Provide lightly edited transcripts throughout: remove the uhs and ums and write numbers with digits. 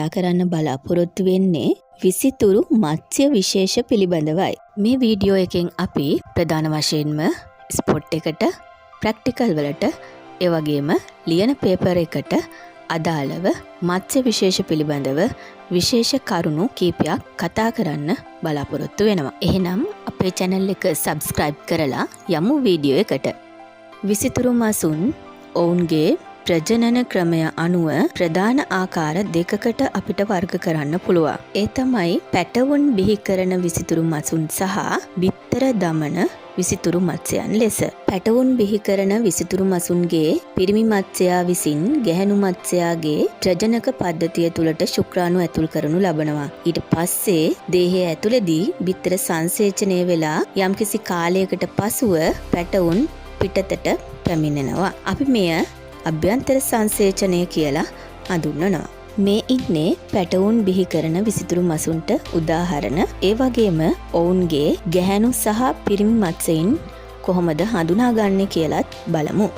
කතා කරන්න බලාපොරොත්තු වෙන්නේ විසිතුරු මත්ස්‍ය විශේෂ පිළිබඳවයි. මේ වීඩියෝ එකෙන් අපි ප්‍රධාන වශයෙන්ම ස්පොට් එකට, ප්‍රැක්ටිකල් වලට, ඒ වගේම ලියන පේපර් එකට අදාළව මත්ස්‍ය විශේෂ පිළිබඳව විශේෂ කරුණු කීපයක් කතා කරන්න බලාපොරොත්තු වෙනවා. එහෙනම් අපේ channel එක subscribe කරලා යමු වීඩියෝ එකට. විසිතුරු මසුන් ඔවුන්ගේ ප්‍රජනන ක්‍රමය අනුව ප්‍රධාන ආකාර දෙකකට අපිට වර්ග කරන්න පුළුවන්. ඒ තමයි පැටවුන් බිහි කරන විසිතුරු මසුන් සහ බිත්තර දමන විසිතුරු මත්ස්‍යයන් ලෙස. පැටවුන් බිහි කරන විසිතුරු මසුන්ගේ පිරිමි මත්ස්‍යයා විසින් ගැහැණු මත්ස්‍යයාගේ ප්‍රජනක පද්ධතිය තුළට ශුක්‍රාණු ඇතුල් කරනු ලබනවා. ඊට පස්සේ දේහය ඇතුළේදී බිත්තර සංසේචනය වෙලා යම්කිසි කාලයකට පසුව පැටවුන් පිටතට පැමිණෙනවා. අපි මෙය අභ්‍යන්තර සංසේචනය කියලා හඳුන්වනවා. මේ ඉන්නේ පැටවුන් බිහි කරන විසිතුරු මසුන්ට උදාහරණ. ඒ වගේම ඔවුන්ගේ ගැහැණු සහ පිරිමි මත්ස්‍යයින් කොහොමද හඳුනාගන්නේ කියලාත් බලමු.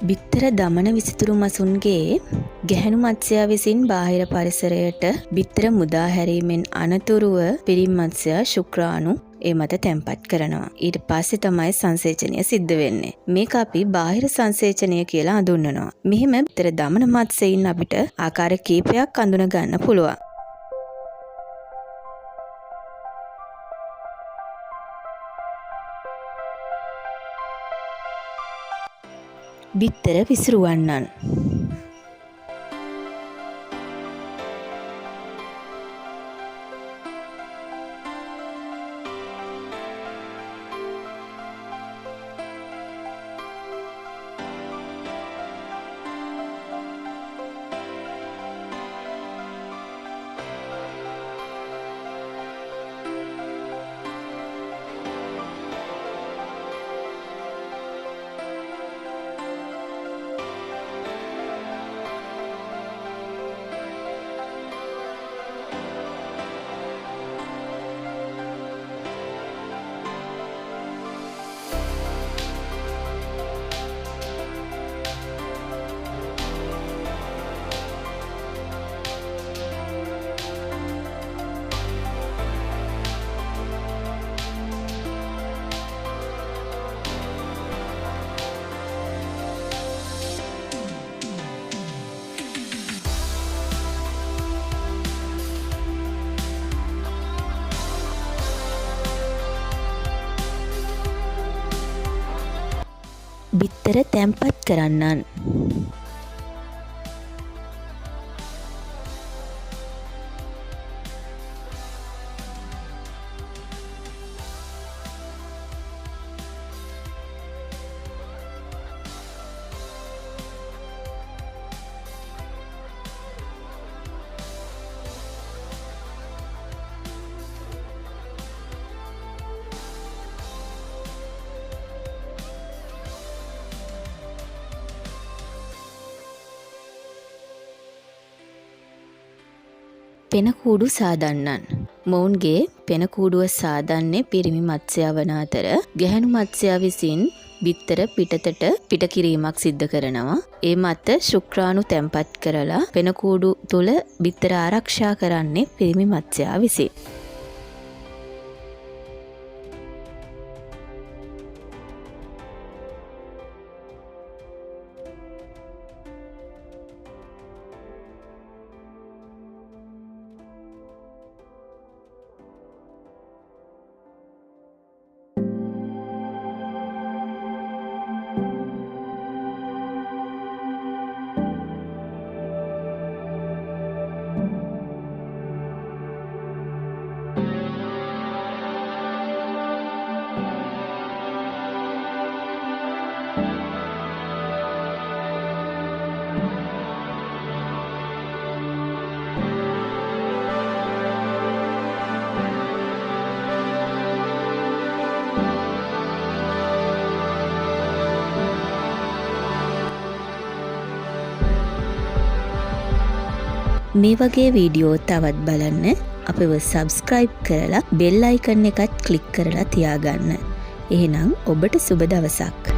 බිත්තර දමන විසිතුරු මසුන්ගේ ගැහැණු මත්ස්‍යයා විසින් බාහිර පරිසරයට බිත්තර මුදා හැරීමෙන් අනතුරුව පිරිමි මත්ස්‍යයා ශුක්‍රාණු ඒ මත තැන්පත් කරනවා. ඊට පස්සේ තමයි සංසේචනය සිද්ධ වෙන්නේ. මේක අපි බාහිර සංසේචනය කියලා හඳුන්වනවා. මෙහිම බිත්තර දමන මත්ස්‍යයින් අපිට ආකාර කීපයක් අඳුන ගන්න පුළුවන්. බිත්තර විසිරුවන්නන්. බිත්තර තැන්පත් කරන්නන්. පෙනකූඩු සාදන්නන්. මොවුන්ගේ පෙනකූඩුව සාදන්නේ පිරිමි මත්ස්‍යයා වන අතර ගැහැණු මත්ස්‍යයා විසින් බිත්තර පිටතට පිට කිරීමක් සිද්ධ කරනවා. ඒ මත ශුක්‍රාණු තැන්පත් කරලා පෙනකූඩු තුල බිත්තර ආරක්ෂා කරන්නේ පිරිමි මත්ස්‍යයා විසින්. මේ වගේ වීඩියෝ තවත් බලන්න අපිව සබස්ක්‍රයිබ් කරලා බෙල් අයිකන් එකත් ක්ලික් කරලා තියාගන්න. එහෙනම් ඔබට සුබ දවසක්.